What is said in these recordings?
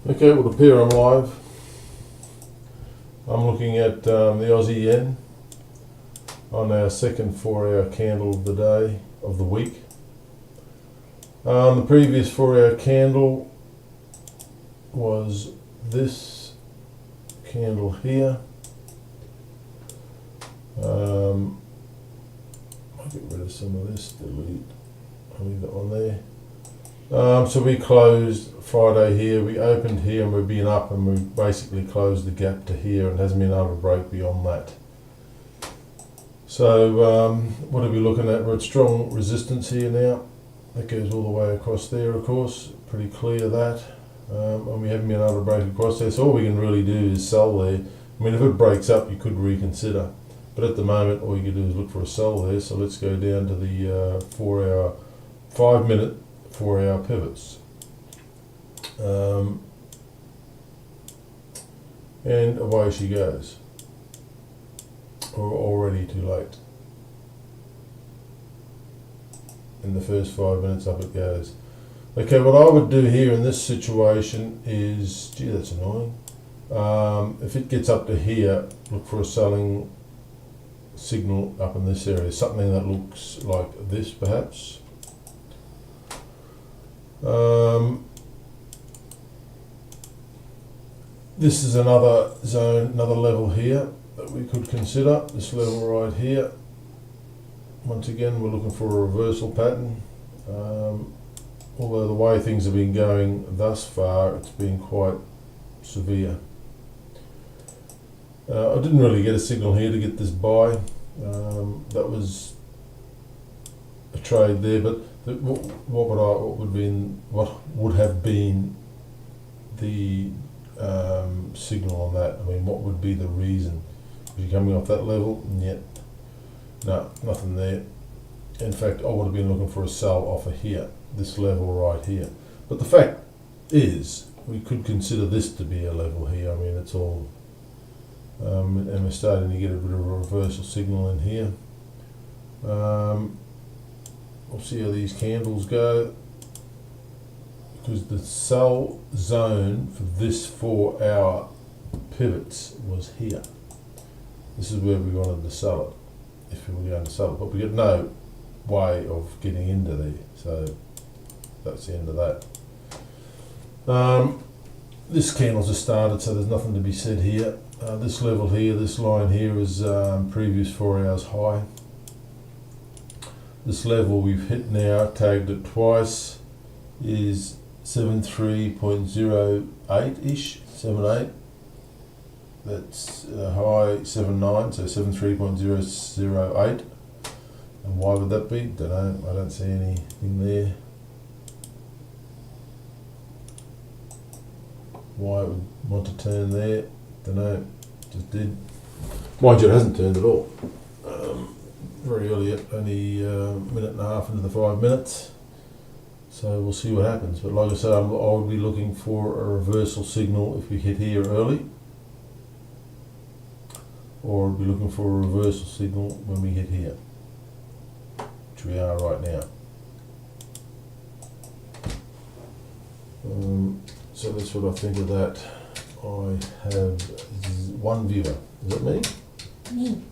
Okay, it would appear I'm live. I'm looking at the Aussie yen on our second 4-hour candle of the day, of the week. The previous 4-hour candle was this candle here. I'll get rid of some of this, delete, I'll leave that one there. So we closed Friday here, we opened here and we've been up and we basically closed the gap to here and hasn't been able to break beyond that. So what are we looking at? We're at strong resistance here now. That goes all the way across there, of course, pretty clear that. And we haven't been able to break across there, so all we can really do is sell there. I mean, if it breaks up you could reconsider, but at the moment all you can do is look for a sell there. So let's go down to the 4-hour, 5-minute 4-hour pivots. And away she goes. Or already too late. In the first 5 minutes up it goes. Okay, what I would do here in this situation is, gee, that's annoying. If it gets up to here, look for a selling signal up in this area, something that looks like this perhaps. This is another zone, another level here that we could consider, this level right here. Once again, we're looking for a reversal pattern. Although the way things have been going thus far, it's been quite severe. I didn't really get a signal here to get this buy. That was a trade there, but what would have been the signal on that? I mean, what would be the reason? If you're coming off that level, yet no, nothing there. In fact, I would have been looking for a sell off of here, this level right here. But the fact is, we could consider this to be a level here. I mean, it's all, and we're starting to get a bit of a reversal signal in here. We'll see how these candles go, because the sell zone for this 4-hour pivots was here. This is where we wanted to sell it, if we were going to sell it, but we get no way of getting into there, so that's the end of that. This candle's just started, so there's nothing to be said here. This level here, this line here is previous 4 hours high. This level we've hit now, tagged it twice, is 73.08-ish, 78. That's high 79, so 73.008. And why would that be? Don't know, I don't see anything there. Why it would want to turn there, don't know, just did. Mind you, it hasn't turned at all. Very early, at only a minute and a half into the 5 minutes. So we'll see what happens. But like I said, I would be looking for a reversal signal if we hit here early. Or I'd be looking for a reversal signal when we hit here, which we are right now. So that's what I think of that. I have one viewer. Is that me? Me.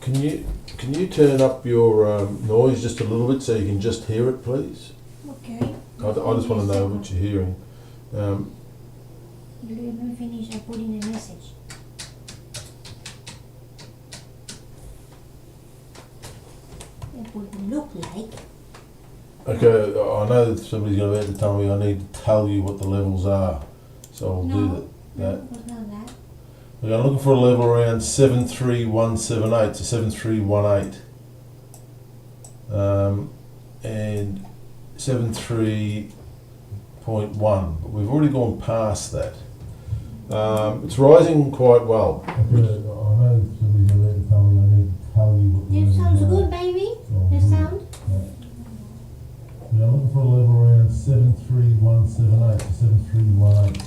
Can you turn up your noise just a little bit so you can just hear it, please? Okay. I just want to know what you're hearing. Let me finish. I put in a message. It would look like. Okay, I know that somebody's going to be able to tell me I need to tell you what the levels are, so I'll do that. No, it was not that. Okay, I'm looking for a level around 73178, so 7318. And 73.1, but we've already gone past that. It's rising quite well. I know somebody's going to be able to tell me I need to tell you what the Your levels sounds are. good, baby. Your sound. Yeah, I'm looking for a level around 73178 to 7318.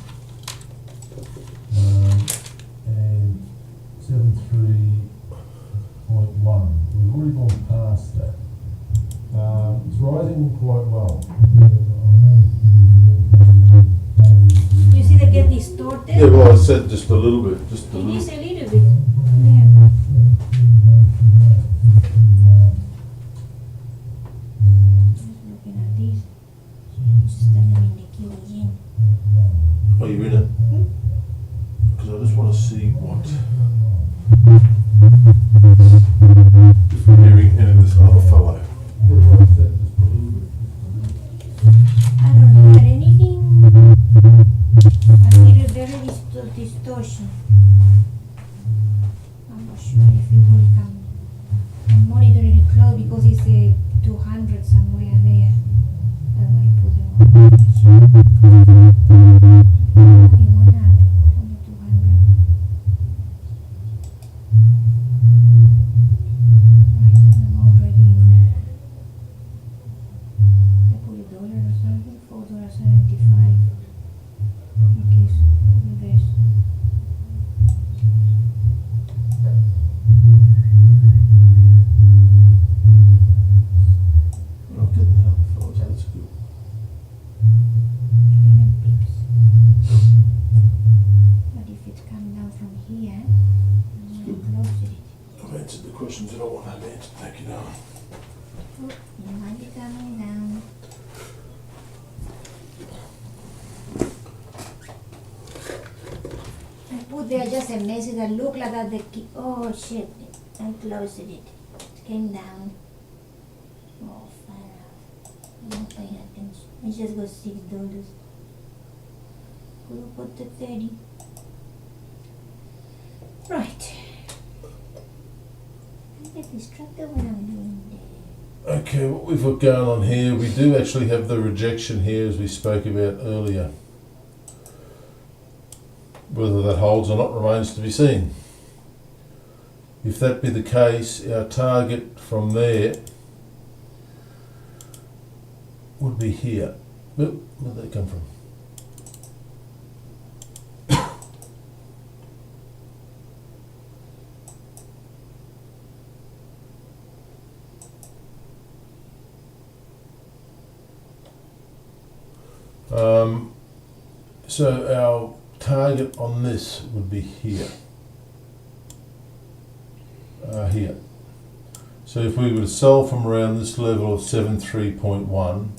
And 73.1. We've already gone past that. It's rising quite well. out there? Yeah, well, I said just a little bit, just a It little. is a little bit. Yeah. Just looking at this. Just standing in the queue again. Oh, you're in it? Because I just want to see what. If we're hearing any of this other fellow. I don't hear anything. I hear a very distortion. I'm not sure if it will come. I'm monitoring it close because it's a 200 somewhere there. That's why I put it on. Only one up on the 200. Right, I'm already in. I put a dollar or something, $4.75. Okay, so reverse. I'm not getting that other fellow, so that's good. 11 pips. But if it's coming down from here, I'm going to close it. I've answered the questions that I want to have answered. Thank you, darling. Oh, it might be coming down. I put there just a message that looked like that the key. Oh shit, I closed it. It came down. Oh, far out. Don't pay attention. I just got $6. Could have put the 30. Right. I get distracted when I'm doing that. Okay, what we've got going on here, we do actually have the rejection here as we spoke about earlier. Whether that holds or not remains to be seen. If that be the case, our target from there would be here. Where did that come from? So our target on this would be here. Here. So if we were to sell from around this level of 73.1,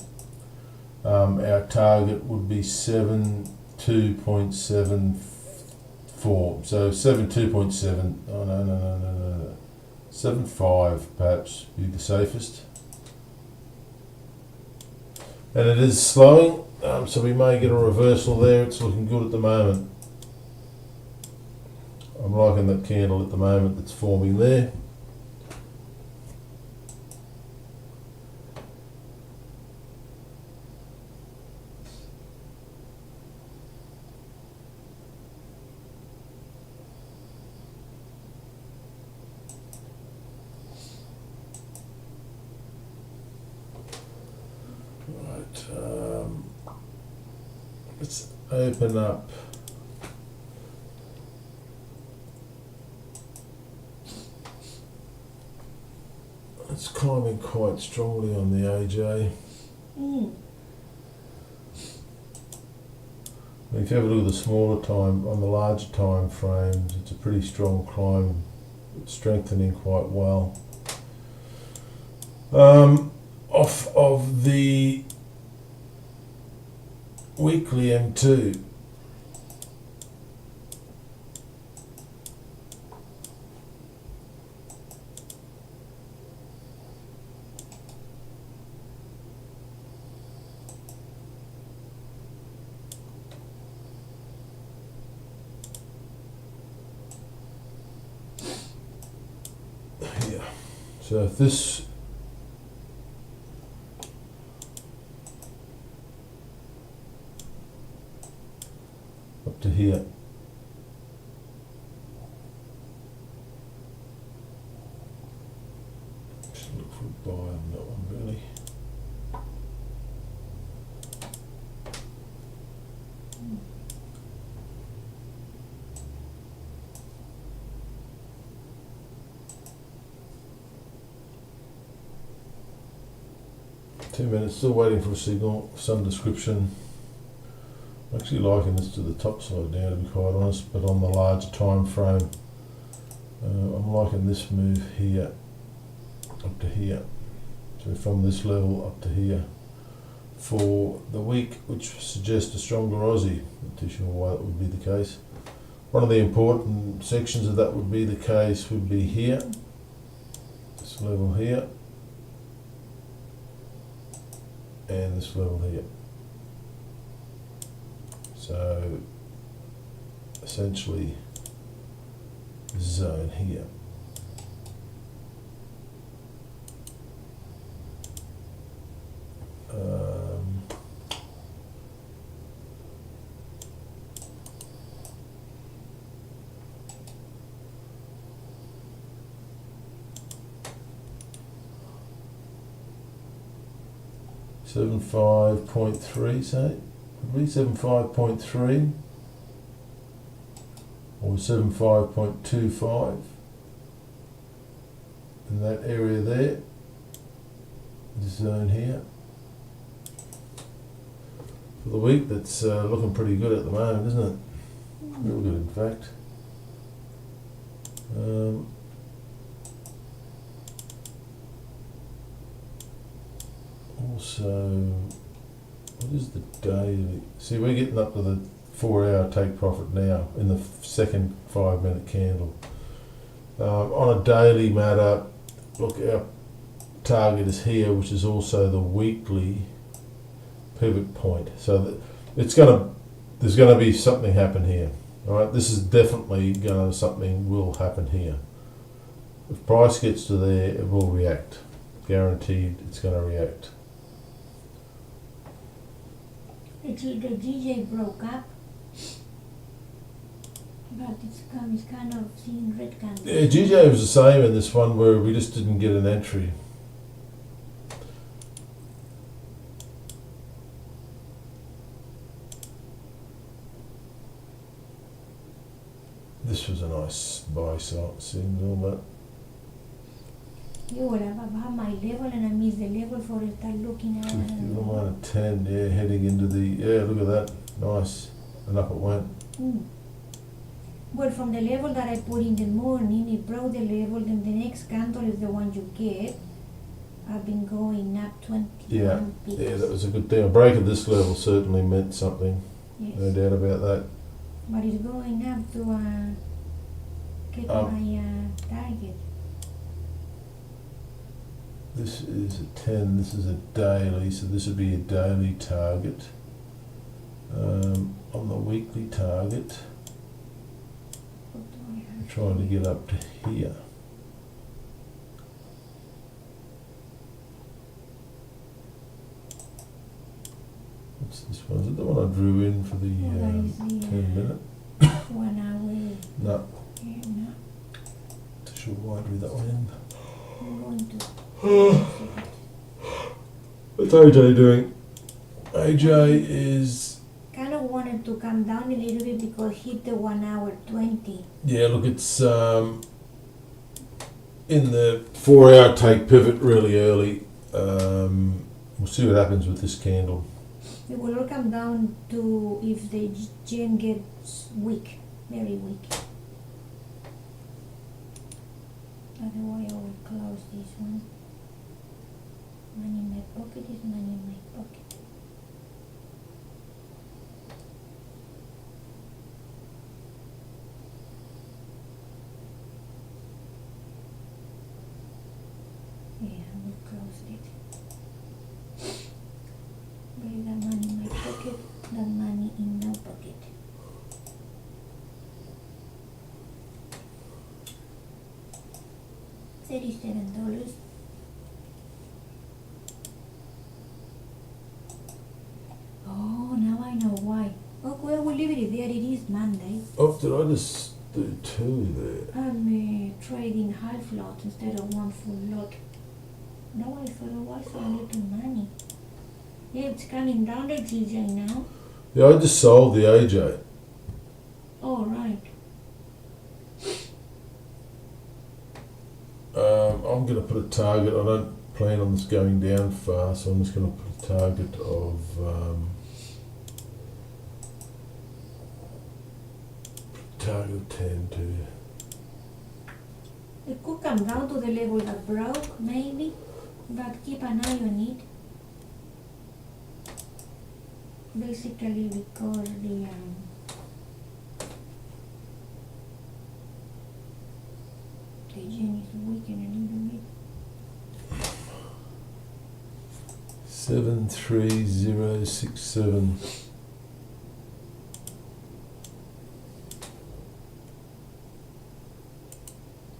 our target would be 72.74. So 72.7. Oh no. 75 perhaps be the safest. And it is slowing. So we may get a reversal there. It's looking good at the moment. I'm liking that candle at the moment that's forming there. Right. Let's open up. It's climbing quite strongly on the AJ. If you have a look at the smaller time, on the larger time frames, it's a pretty strong climb. It's strengthening quite well. Off of the weekly M2, yeah. So if this up to here, just look for a buy on that one really. Two minutes, still waiting for a signal of some description. I'm actually liking this to the top side now, to be quite honest, but on the larger time frame. I'm liking this move here, up to here. So from this level up to here. For the week, which suggests a stronger Aussie. Not too sure why that would be the case. One of the important sections of that would be the case would be here. This level here. And this level here. So essentially zone here. Um, $75.3, say, would be 75.3 or 75.25 in that area there, this zone here. For the week, that's looking pretty good at the moment, isn't it? Real good, in fact. Also, what is the daily? See, we're getting up to the 4-hour take profit now in the second 5-minute candle. On a daily matter, look, our target is here, which is also the weekly pivot point. So that there's going to be something happen here. All right, this is definitely something will happen here. If price gets to there, it will react. Guaranteed, it's going to react. The GJ broke up, but it's kind of seeing red candles. Yeah, GJ was the same in this one, where we just didn't get an entry. This was a nice buy signal, but You would have my level and I missed the level for it. Start looking at it. 10, yeah, heading into the, yeah, look at that, nice, and up it went. Well, from the level that I put in the morning, it broke the level, then the next candle is the one you get. I've been going up 21 pips. Yeah, that was a good thing. A break at this level certainly meant something, Yes. no doubt about that. But it's going up to get my target. This is a 10, this is a daily, so this would be a daily target. On the weekly target, I'm trying to get up to here. What's this one? Is it the one I drew in for the 10 minute? 1 hour. No, Yeah, no. not sure why I drew that one in. I'm going to. What's AJ doing? AJ is... Kind of wanted to come down a little bit because hit the 1 hour 20. Yeah, look, it's in the 4-hour take pivot really early. We'll see what happens with this candle. It will all come down to if the yen gets weak, very weak. Otherwise, I will close this one. Money in my pocket is money in my pocket. Yeah, I will close it. Bring that money in my pocket, that money in my pocket. $37. Oh, now I know why. Oh, well, we'll leave it there. It is Monday. Oh, did I just do 2 there? I'm trading half lot instead of one full lot. No, I thought it was so little money. Yeah, it's coming down the GJ now. Yeah, I just sold the AJ. Oh, right. I'm going to put a target. I don't plan on this going down far, so I'm just going to put a target of target of 10 to... It could come down to the level that broke, maybe, but keep an eye on it. Basically because the yen is weakening a little bit. 73067.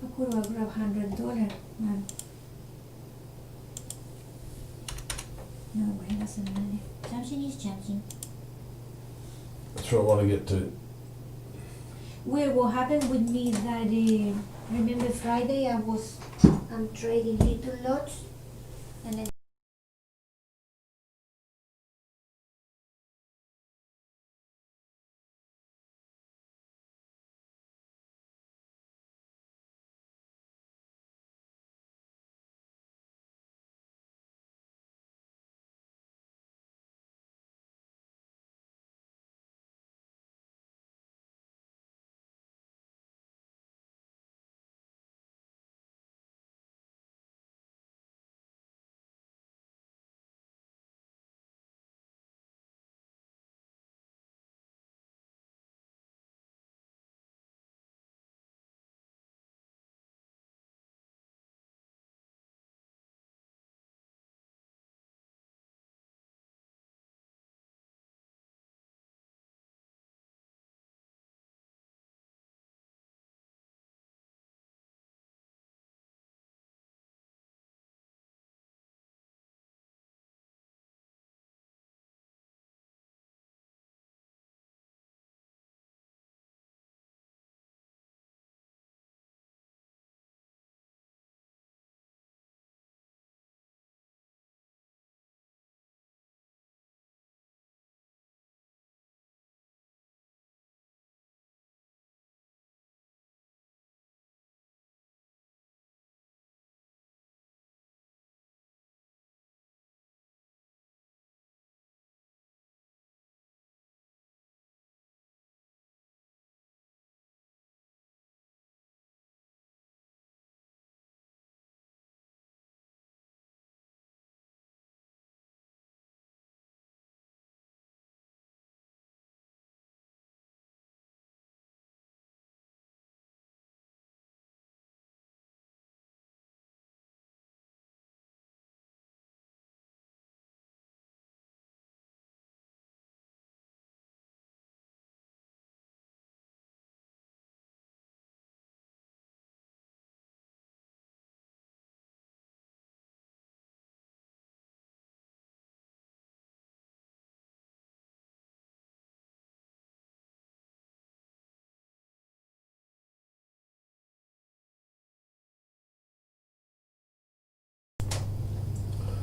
I could have grabbed $100, man. No way, doesn't matter. Something is changing. That's what I want to get to. Well, what happened with me is that, remember Friday I'm trading little lots, and then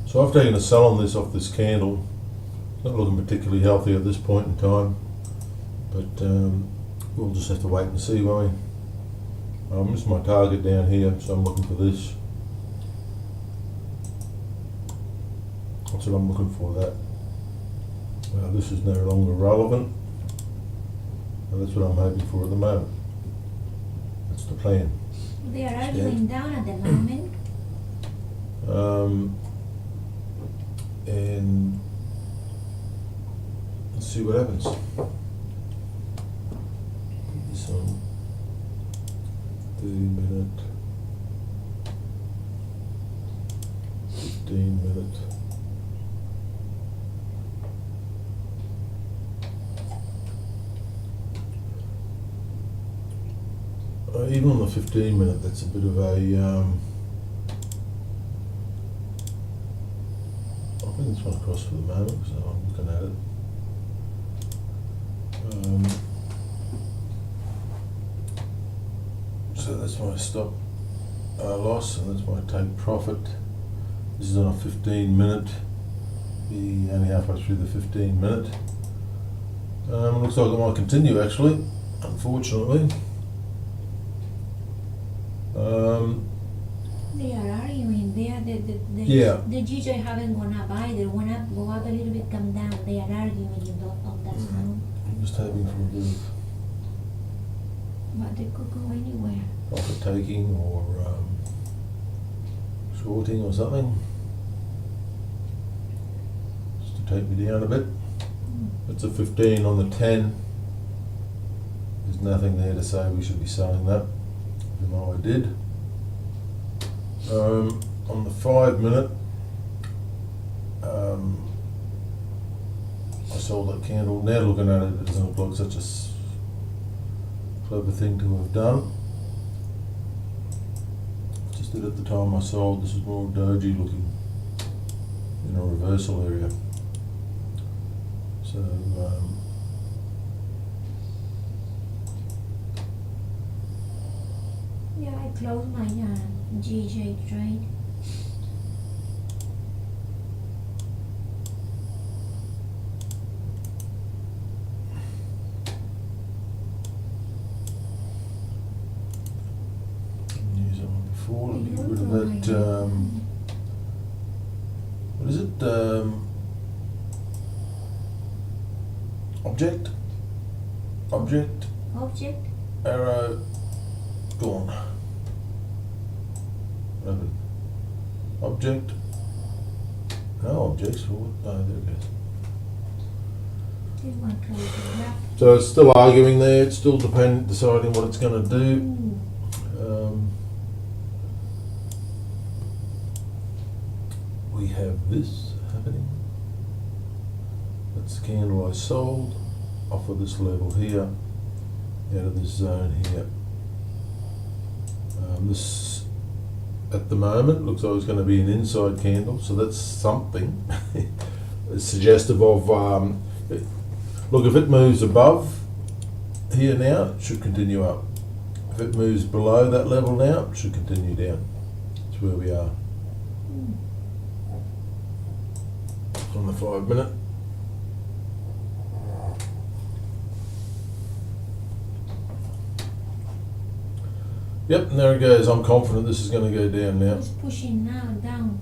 So I've taken a sell on this off this candle. Not looking particularly healthy at this point in time, but we'll just have to wait and see, won't we? This is my target down here, so I'm looking for this. That's what I'm looking for, that. Well, this is no longer relevant, and that's what I'm hoping for at the moment. That's the plan. they are arguing down at the moment. And let's see what happens. Put this on 30-minute, 15-minute. Even on the 15-minute, that's a bit of a I'll bring this one across for the moment, so I'm looking at it. So that's my stop loss, and that's my take profit. This is on a 15-minute, be only halfway through the 15-minute. Looks like it might continue actually, unfortunately. They are arguing. They are Yeah. the GJ haven't gone up either. Went up, go up a little bit, come down. They are arguing on that zone. I'm just hoping for a bit of But they could go anywhere. Profit taking or shorting or something. Just to take me down a bit. It's a 15 on the 10. There's nothing there to say we should be selling that, even though I did. On the 5 minute, I sold that candle. Now looking at it, it doesn't look like such a clever thing to have done. Just that at the time I sold, this is more doji looking in a reversal area. So Yeah, I closed my GJ trade. use that one before. Let me get rid of that. What is it? Object, Object? arrow, gone. Open. Object. No objects. What? No, there it goes. This one closes up. So it's still arguing there. It's still deciding what it's going to do. We have this happening. That's the candle I sold off of this level here, out of this zone here. This at the moment looks like it's going to be an inside candle, so that's something. It's suggestive of look, if it moves above here now, it should continue up. If it moves below that level now, it should continue down. That's where we are on the 5 minute. Yep, and there it goes. I'm confident this is going to go down now. It's pushing now down.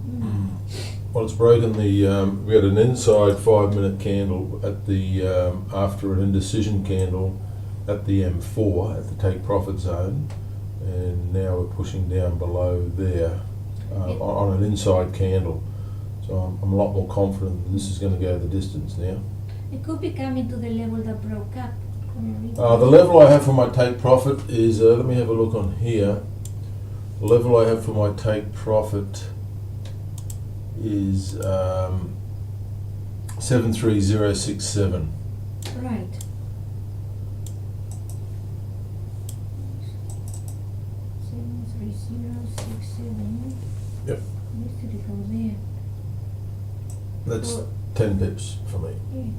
Well, it's broken the. We had an inside 5 minute candle at the after an indecision candle at the M4 at the take profit zone, and now we're pushing down below there on an inside candle. So I'm a lot more confident that this is going to go the distance now. It could be coming to the level that broke up. The level I have for my take profit is, let me have a look on here. The level I have for my take profit is 73067. Right. Seven, 3, 0, 6, 7. Yep. Used to go there. That's Well, 10 pips for me. yeah.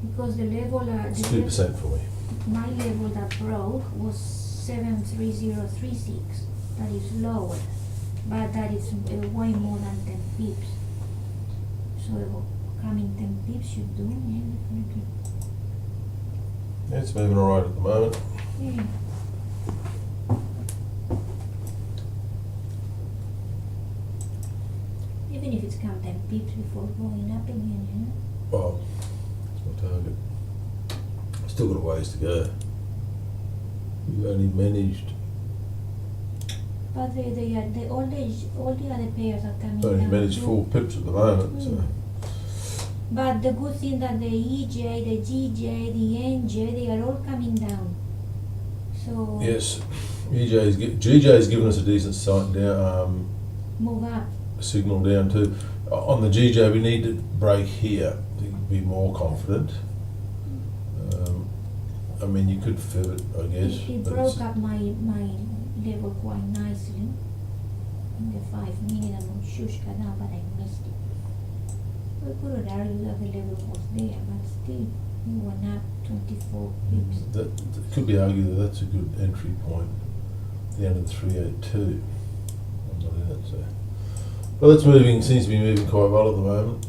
Because the level, It's 2% for me. my level that broke was 73036. That is lower, but that is way more than 10 pips. So coming 10 pips should do, yeah, definitely. Yeah, it's moving alright at the moment. Yeah. Even if it's come 10 pips before going up again, you know? Well, that's my target. Still got a ways to go. We've only managed, But all the other pairs are coming only down managed too. 4 pips at the moment. So. But the good thing that the EJ, the GJ, the NJ, they are all coming down. So Yes, GJ's given us a decent sight down, move up. signal down too. On the GJ, we need to break here to be more confident. I mean, you could fib it, I guess. It but broke it's- up my level quite nicely in the 5 minute and shushka down, but I missed it. We could have argued that the level was there, but still, we went up 24 pips. That could be argued that that's a good entry point down to 382. I'm not in it, so. Well, that's moving, seems to be moving quite well at the moment.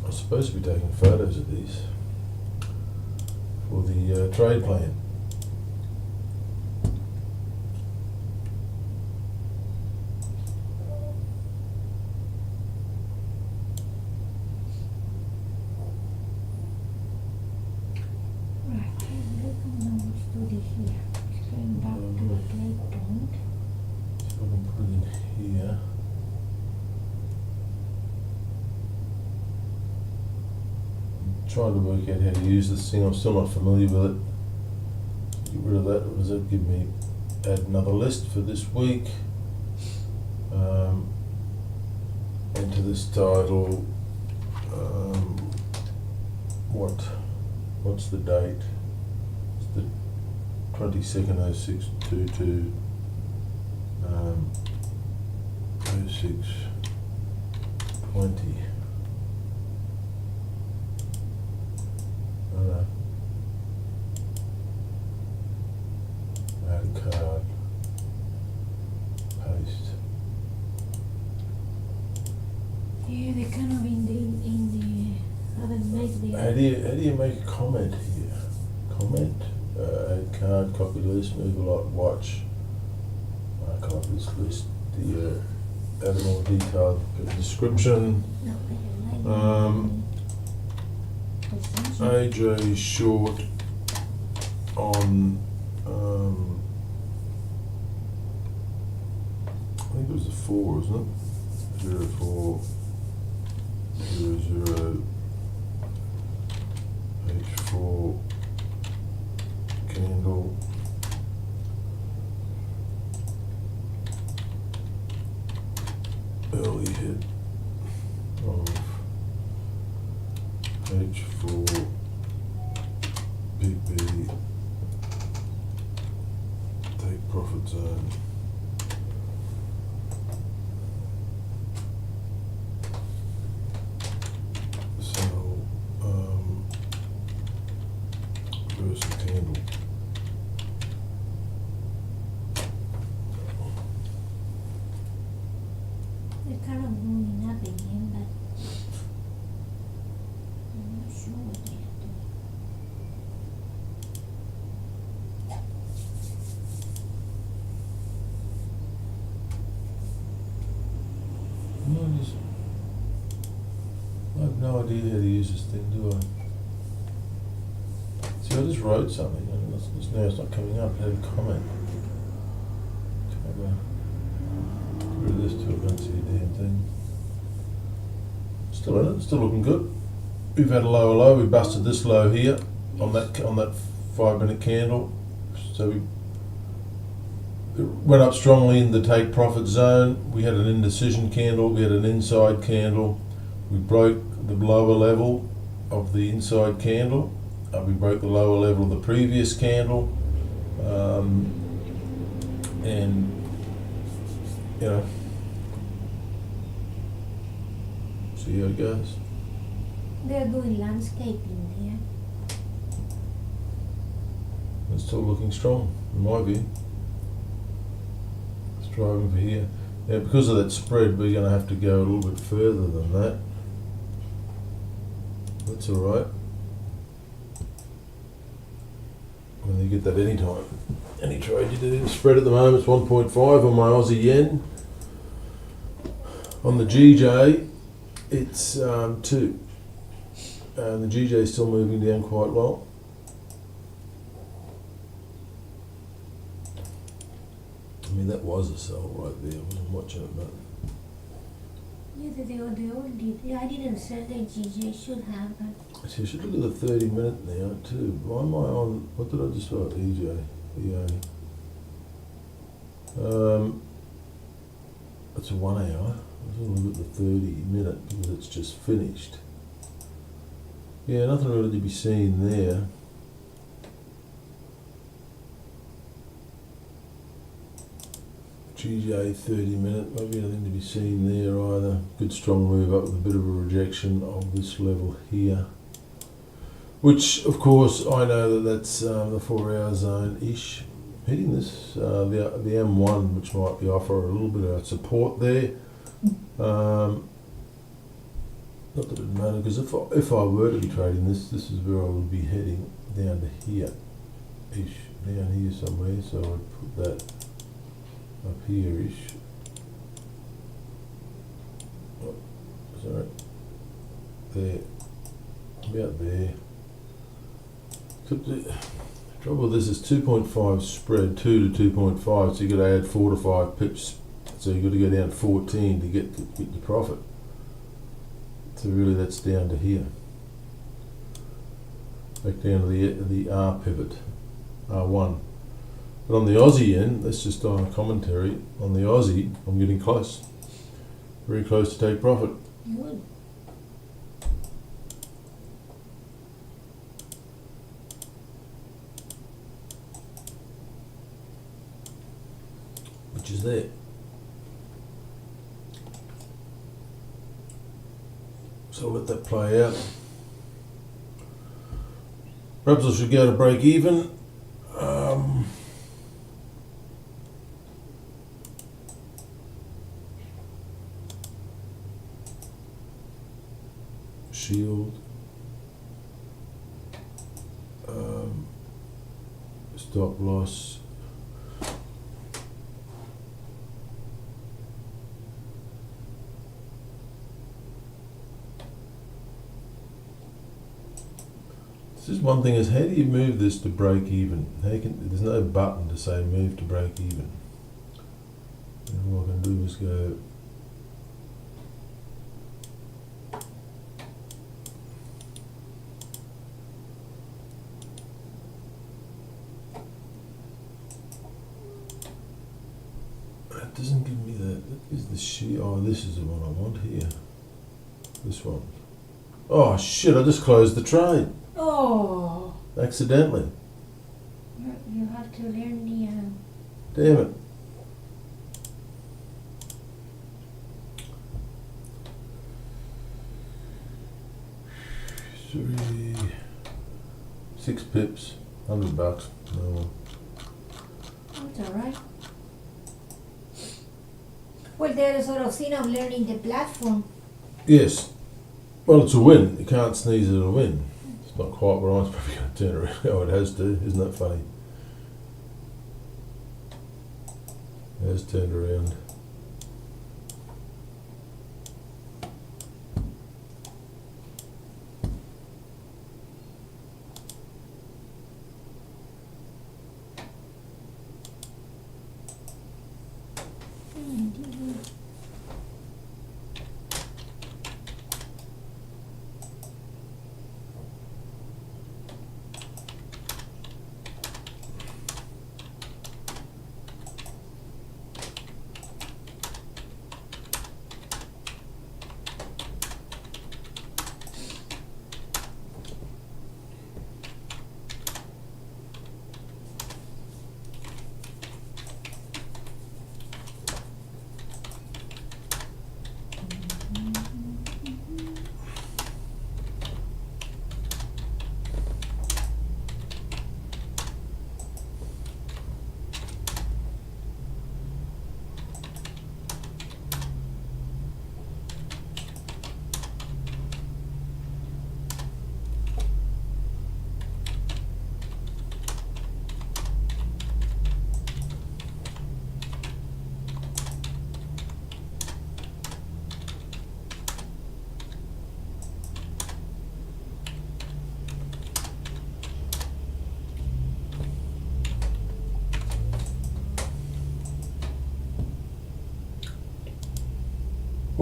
I'm supposed to be taking photos of these for the trade plan. trying to work out how to use this thing. I'm still not familiar with it. Get rid of that. What does that give me? Add another list for this week. Enter this title. What's the date? It's the 22nd/06/22. 06/20. Add card. Paste. Yeah, they kind of in the how to make the. How do you make a comment here? Comment. Add card. Copy list. Move a lot. Watch. Archive this list. Add a more detailed description. No, AJ Short on. I think it was the 4, isn't it? 0400 H4 candle. Early hit of H4 Big B take profit zone. So first candle. They're kind of moving up again, but I'm not sure what they are doing. I have no idea how to use this thing, do I? See, I just wrote something and now it's not coming up. I had a comment. Get rid of this too, I can't see a damn thing. Still in it, still looking good. We've had a lower low, we busted this low here on that 5-minute candle. So we went up strongly in the take profit zone. We had an indecision candle, we had an inside candle. We broke the lower level of the inside candle. We broke the lower level of the previous candle. And, you know, see how it goes. They're doing landscaping here. It's still looking strong, in my view. Let's driving for here. Now, because of that spread, we're going to have to go a little bit further than that. That's all right. And you get that anytime. Any trade you do. Spread at the moment is 1.5 on my Aussie yen. On the GJ, it's 2. And the GJ is still moving down quite well. I mean, that was a sell right there. I wasn't watching it, but Yeah, they all did. Yeah, I didn't sell the GJ, should have, but see, I should look at the 30-minute now too. Why am I on? What did I just write? EJ, EA. It's a 1 hour. I was going to look at the 30-minute because it's just finished. Yeah, nothing really to be seen there. GJ 30-minute, maybe nothing to be seen there either. Good strong move up with a bit of a rejection of this level here. Which, of course, I know that that's the 4-hour zone-ish. Hitting this, the M1, which might be offer a little bit of support there. Not that it matter, because if I were to be trading this is where I would be heading, down to here-ish, down here somewhere. So I'd put that up here-ish. Oh, sorry. There. About there. The trouble with this is 2.5 spread, 2 to 2.5, so you've got to add 4 to 5 pips. So you've got to go down 14 to get the profit. So really that's down to here. back down to the R pivot, R1. But on the Aussie end, that's just on a commentary, on the Aussie, I'm getting close. Very close to take profit. Good. Which is there. So I'll let that play out. Perhaps I should go to break even. Shield. Stop loss. This is one thing, is how do you move this to break even? There's no button to say move to break even. And all I can do is go it doesn't give me that. That is the sheet. Oh, this is the one I want here. This one. Oh shit, I just closed the trade. Oh. Accidentally. You have to learn the. Damn it. $6 pips, $100. No. That's alright. Well, they're sort of thing of learning the platform. Yes. Well, it's a win. You can't sneeze at a win. It's not quite where I was probably going to turn around. Oh, it has to. Isn't that funny? It has turned around.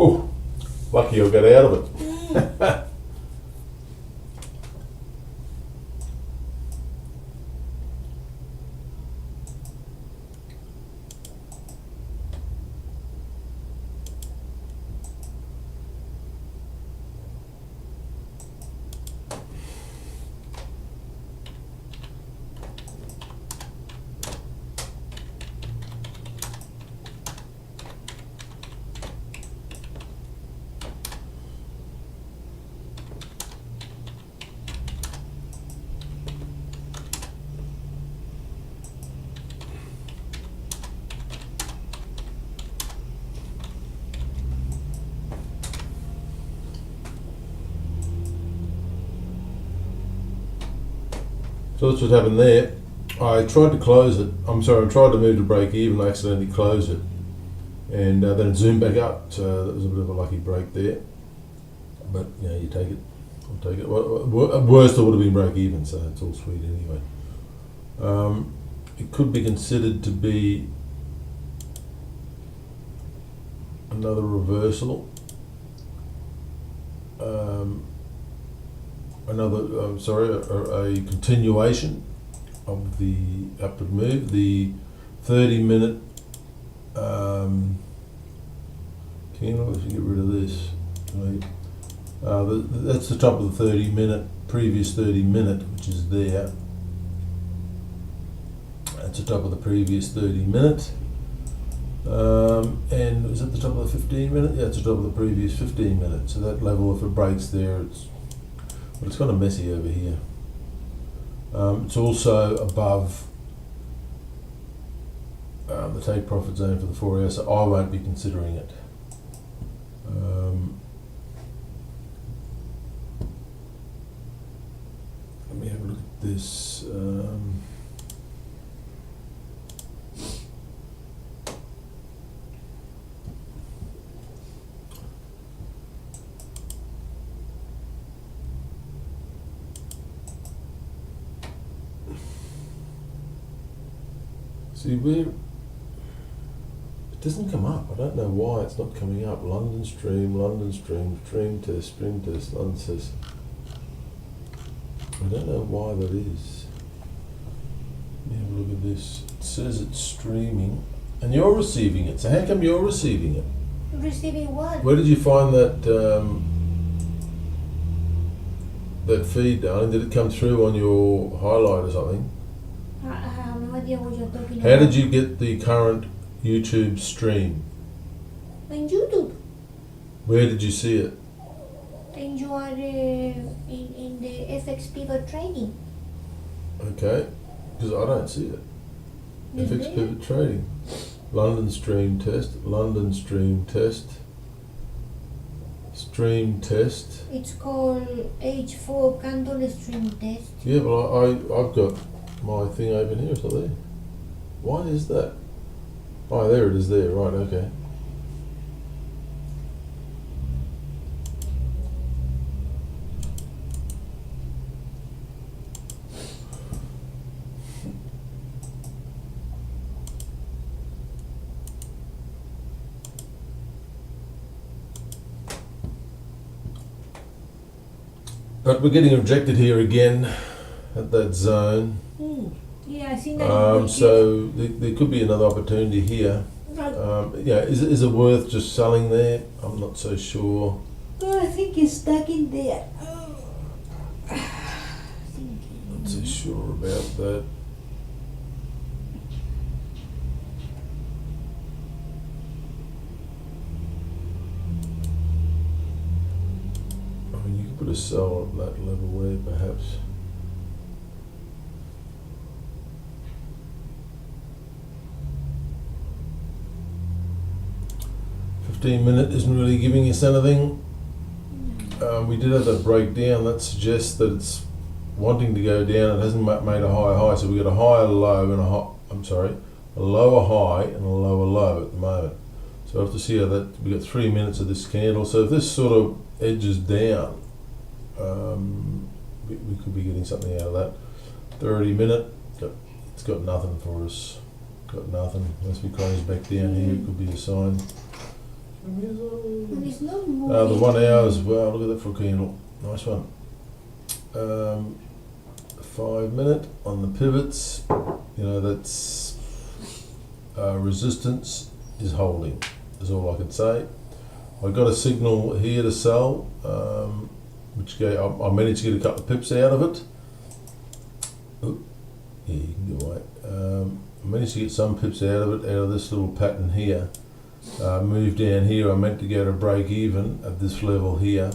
Oh, lucky I got out of it. So that's what happened there. I tried to close it. I tried to move to break even. I accidentally closed it, and then it zoomed back up. So that was a bit of a lucky break there. But you know, you take it. I'll take it. Worst, it would have been break even. So it's all sweet anyway. It could be considered to be another reversal. a continuation of the upward move. The 30-minute candle, if you get rid of this, right, that's the top of the previous 30-minute, which is there. That's the top of the previous 30-minute. And is it the top of the 15-minute? Yeah, it's the top of the previous 15-minute. So that level, if it breaks there, it's kind of messy over here. It's also above the take profit zone for the 4 hours, so I won't be considering it. Let me have a look at this. See, it doesn't come up. I don't know why it's not coming up. London stream, stream test, London says. I don't know why that is. Let me have a look at this. It says it's streaming, and you're receiving it. So how come you're receiving it? Receiving what? Where did you find that that feed, darling? Did it come through on your highlight or something? I have no idea what you're talking How about. did you get the current YouTube stream? On YouTube. Where did you see it? And you are in the FX pivot trading. Okay, because I don't see it. Is FX there? Pivot Trading. London stream test. Stream test. It's called H4 candle stream test. Yeah, but I've got my thing open here, it's not there. Why is that? Oh, there it is there, right, okay. But we're getting rejected here again at that zone. Yeah, I think that. So there could be another opportunity here. Yeah, is it worth just selling there? I'm not so sure. I think it's stuck in there. Not so sure about that. I mean, you could put a sell at that level there, perhaps. $15-minute isn't really giving us anything. We did have that breakdown. That suggests that it's wanting to go down. It hasn't made a higher high, so we got a higher low and a lower high and a lower low at the moment. So I have to see how that. We got 3 minutes of this candle. So if this sort of edges down, we could be getting something out of that. 30-minute, it's got nothing for us. Got nothing. Unless we close back down here, it could be a sign. But it's not moving. The 1 hour as well. Look at that for a candle. Nice one. 5 minute on the pivots. You know, that's resistance is holding. Is all I can say. I got a signal here to sell, which I managed to get a couple of pips out of it. Oop. Yeah, you can go away. I managed to get some pips out of it, out of this little pattern here. Moved down here. I meant to go to break even at this level here,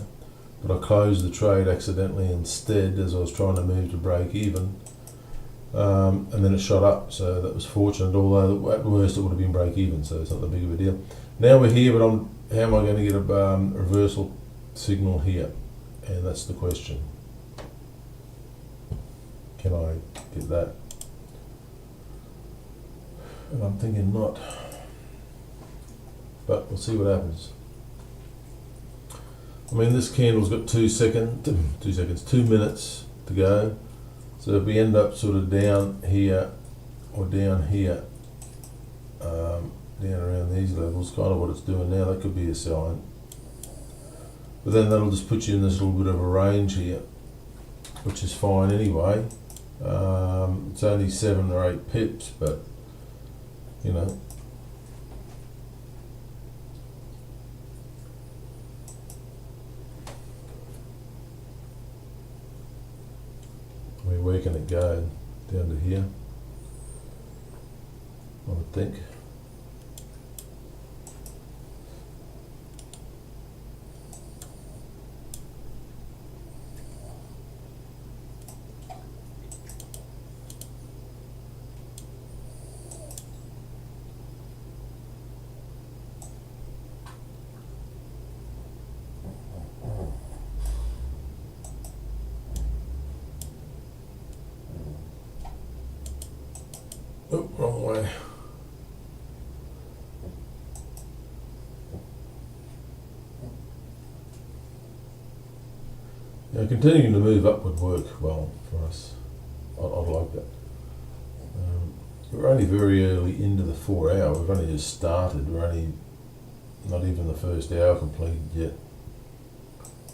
but I closed the trade accidentally instead as I was trying to move to break even, and then it shot up, so that was fortunate, although at worst it would have been break even, so it's not that big of a deal. Now we're here, but how am I going to get a reversal signal here? And that's the question. Can I get that? And I'm thinking not. But we'll see what happens. I mean, this candle's got 2 minutes to go. So if we end up sort of down here or down here, down around these levels, kind of what it's doing now, that could be a sign. But then that'll just put you in this little bit of a range here. which is fine anyway. It's only 7 or 8 pips, but you know. I mean, where can it go? Down to here, I would think. Oh, wrong way. Now, continuing to move up would work well for us. I'd like that. We're only very early into the 4 hour. We've only just started. We're only not even the first hour completed yet.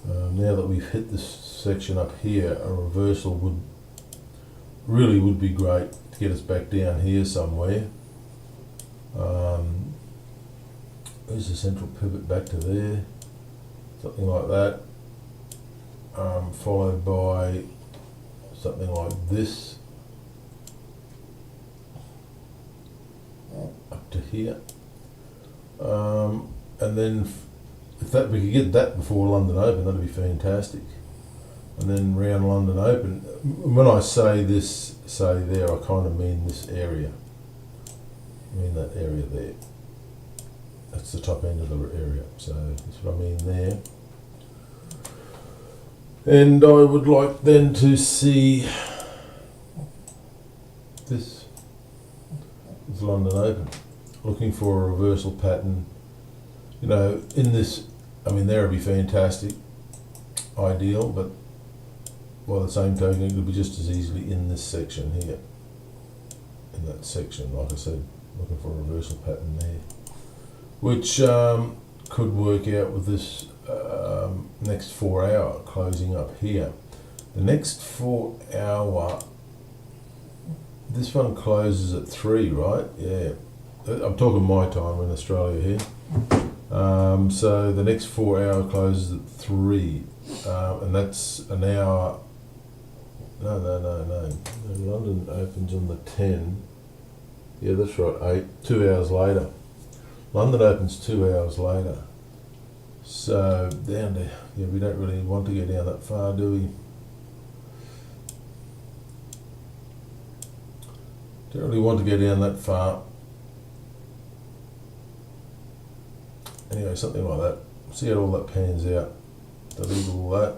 Now that we've hit this section up here, a reversal would be great to get us back down here somewhere. There's the central pivot back to there, something like that, followed by something like this up to here, and then if we could get that before London Open, that'd be fantastic. And then round London Open, when I say this, say there, I kind of mean this area. I mean that area there. That's the top end of the area, so that's what I mean there. And I would like then to see this is London Open, looking for a reversal pattern. You know, in this, I mean, there would be fantastic, ideal, but by the same token, it could be just as easily in this section here. In that section, like I said, looking for a reversal pattern there, which could work out with this next 4 hour closing up here. The next 4 hour, this one closes at 3, right? Yeah, I'm talking my time in Australia here. So the next 4 hour closes at 3, and that's an hour. No. London opens on the 10. Yeah, that's right, 8, 2 hours later. London opens 2 hours later. So down to, yeah, we don't really want to go down that far, do we? Don't really want to go down that far. Anyway, something like that. See how all that pans out. Delete all that.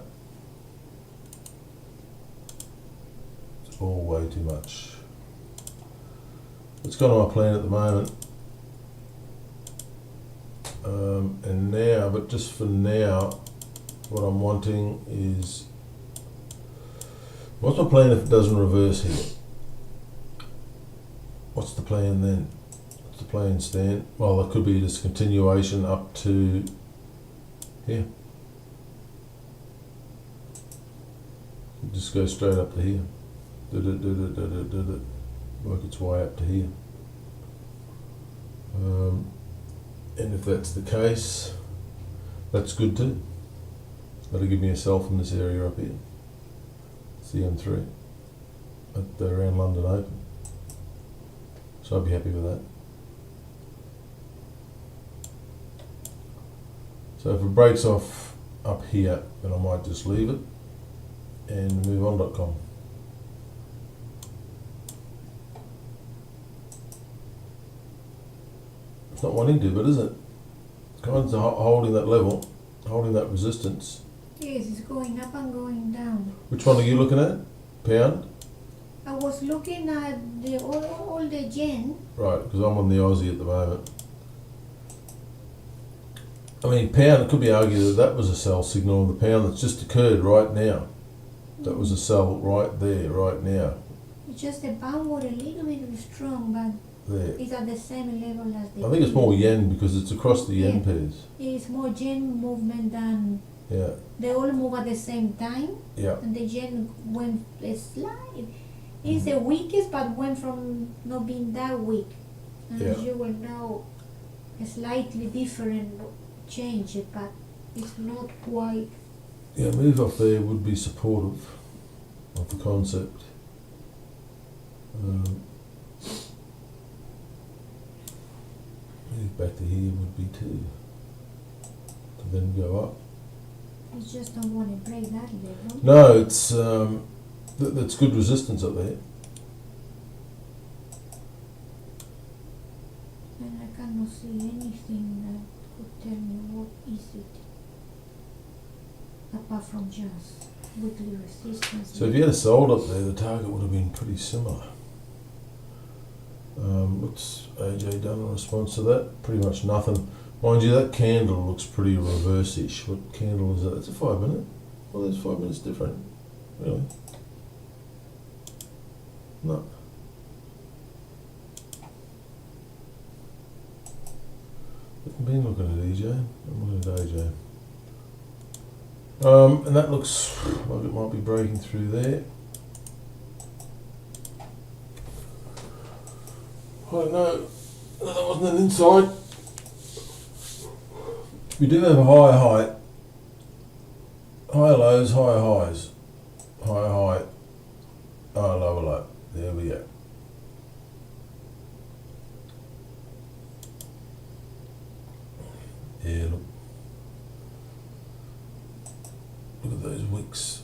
It's all way too much. It's kind of my plan at the moment. And now, but just for now, what I'm wanting is, what's my plan if it doesn't reverse here? What's the plan then? What's the plan, Stan? Well, it could be this continuation up to here. Just go straight up to here. Work its way up to here. And if that's the case, that's good too. That'll give me a sell from this area up here. CM3 at around London Open. So I'd be happy with that. So if it breaks off up here, then I might just leave it and move on.com. It's not wanting to, but is it? It's kind of holding that level, holding that resistance. Yes, it's going up and going down. Which one are you looking at? Pound? I was looking at the all the yen. Right, because I'm on the Aussie at the moment. I mean, pound, it could be argued that was a sell signal on the pound that's just occurred right now. That was a sell right there, right now. It's just the pound was a little bit strong, but There. it's at the same level as the I think it's more yen because it's across the yen Yeah. pairs. It's more yen movement than Yeah. They all move at the same time, Yeah. and the yen went a slight. It's the weakest, but went from not being that weak. And as Yeah. you will know, a slightly different change, but it's not quite. Yeah, move off there would be supportive of the concept. Move back to here would be too. To then go up. You just don't want to break that level. No, it's that's good resistance up there. And I cannot see anything that could tell me what is it. Apart from just weekly resistance. So if you had a sold up there, the target would have been pretty similar. What's AJ done in response to that? Pretty much nothing. Mind you, that candle looks pretty reverse-ish. What candle is that? It's a 5 minute. Well, there's 5 minutes different. Really? No. Haven't been looking at EJ. I'm looking at AJ. And that looks like it might be breaking through there. I don't know. That wasn't an inside. We do have a higher height. Higher lows, higher highs. Higher high. Lower low. There we go. Yeah, look. Look at those wicks.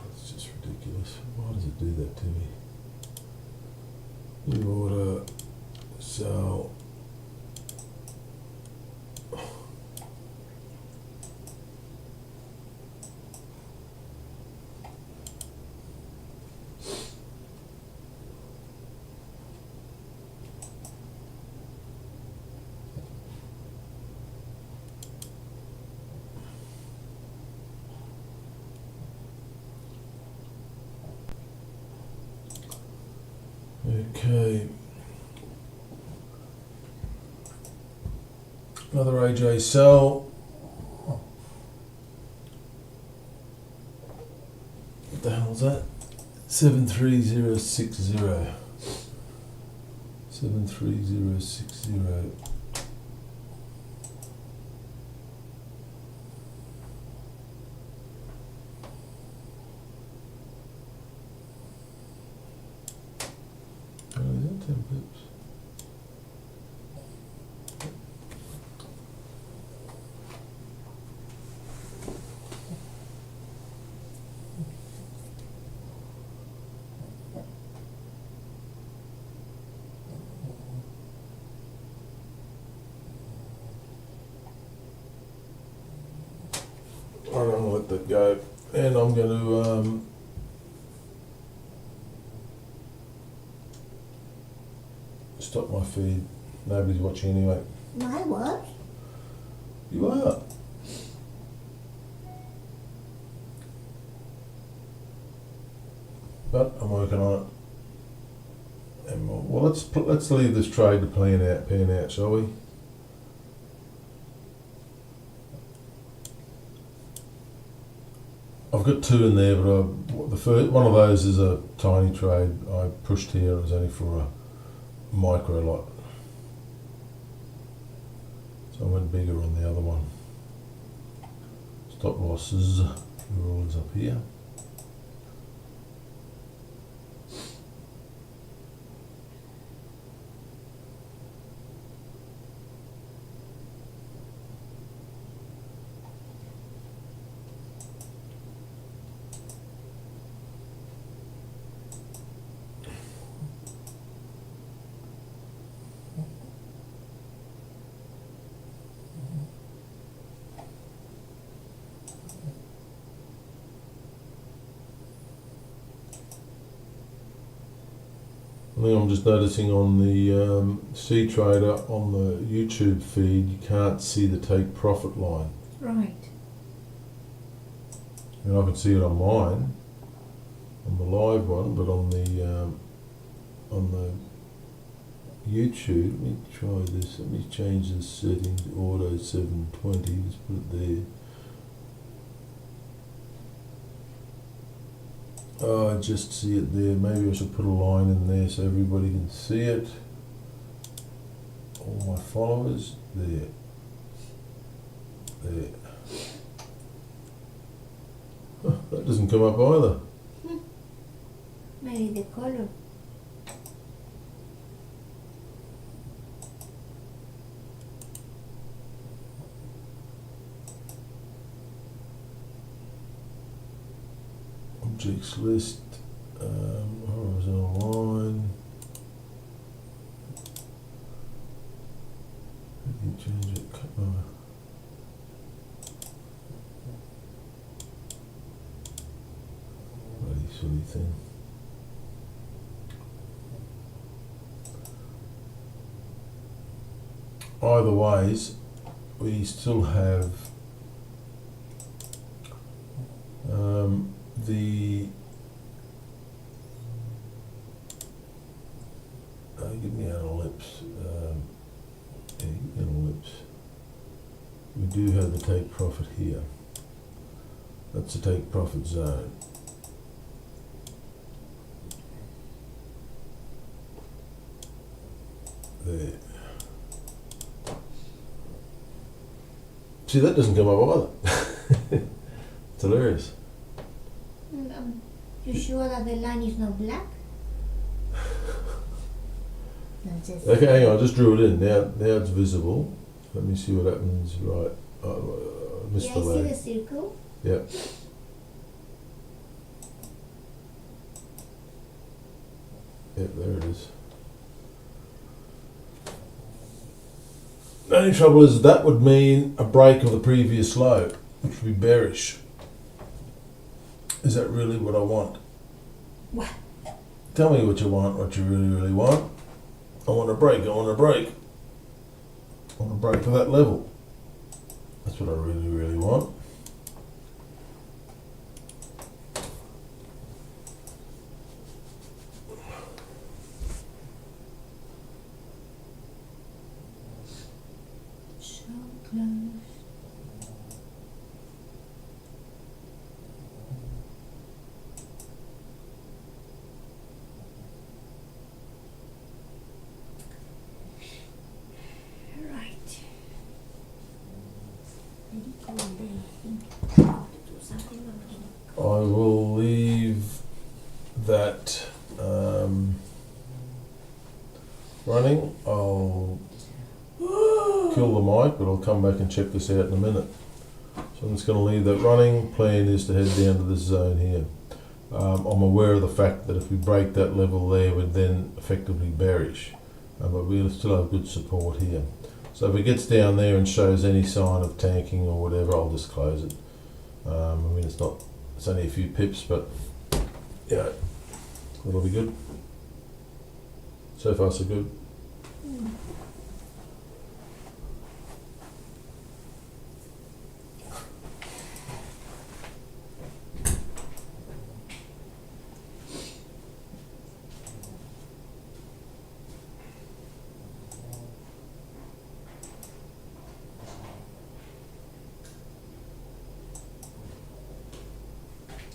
It's just ridiculous. Why does it do that to me? New order, sell. Okay. Another AJ sell. What the hell is that? 73060. 73060. Oh, is that 10 pips? I'm going to let that go, and I'm going to stop my feed. Nobody's watching anyway. My what? You are. But I'm working on it. And well, let's leave this trade to pan out, shall we? I've got two in there, but the first one of those is a tiny trade. I pushed here. It was only for a micro lot, so I went bigger on the other one. Stop losses. You're always up here. I think I'm just noticing on the Sea Trader on the YouTube feed, you can't see the take profit line. Right. And I can see it on mine, on the live one, but on the YouTube, let me try this. Let me change this setting to auto 720. Just put it there. Oh, I just see it there. Maybe I should put a line in there so everybody can see it. All my followers, there. There. Huh, that doesn't come up either. Maybe the color. Objects list, horizontal line. You can change it. Bloody silly thing. Either ways, we still have the give me an ellipse. Yeah, give me an ellipse. We do have the take profit here. That's the take profit zone. There. See, that doesn't come up either. It's hilarious. You sure that the line is not black? No, just Okay, hang on, I just drew it in. Now it's visible. Let me see what happens. Right. Missed yeah, the I see lag. the circle. Yep. Yep, there it is. The only trouble is that would mean a break of the previous low, which would be bearish. Is that really what I want? What? Tell me what you want, what you really, really want. I want a break, I want a break. I want a break for that level. That's what I really, really want. So close. Right. Very cool day. I think I have to do something I will leave that running. I'll kill the mic, but I'll come back and check this out in a minute. So I'm just going to leave that running. Plan is to head down to this zone here. I'm aware of the fact that if we break that level there, we're then effectively bearish. But we'll still have good support here. So if it gets down there and shows any sign of tanking or whatever, I'll just close it. I mean, it's only a few pips, but yeah, it'll be good. So far, so good.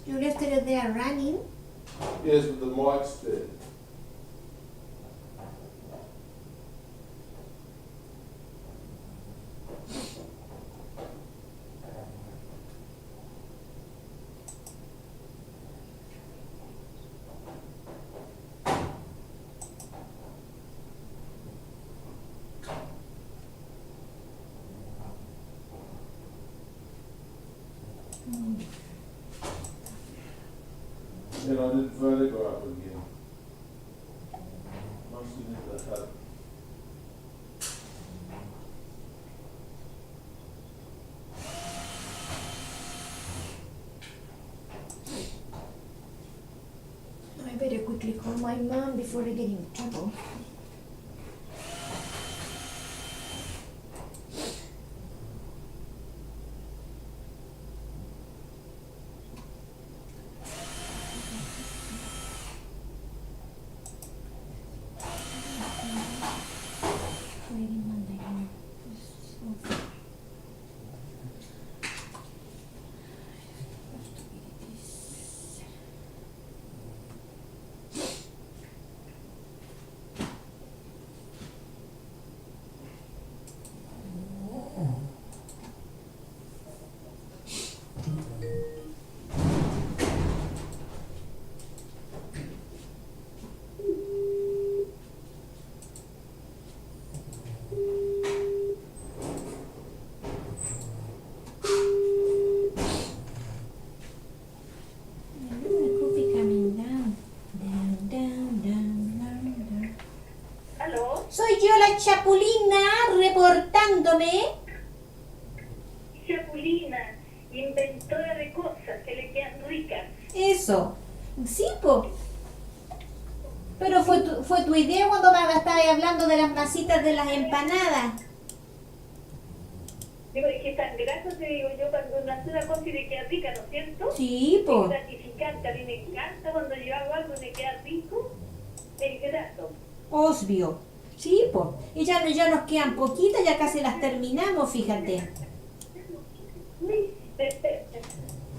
You left it there running. Yes, but the mic's there. And I did photograph again. Must have been the hut. I better quickly call call my mom before I get in trouble. Soy yo la Chapulina reportándome. Chapulina, inventora de cosas que le quedan ricas. Eso. Sí, po. Pero fue tu idea cuando me estabas hablando de las masitas de las empanadas. Digo, es que es tan grato, te digo yo, cuando uno hace una cosa y le queda rica, ¿no es cierto? Sí, po. Es gratificante, a mí me encanta cuando yo hago algo y me queda rico, es grato. Obvio. Sí, po. Y ya nos quedan poquitas, ya casi las terminamos, fíjate.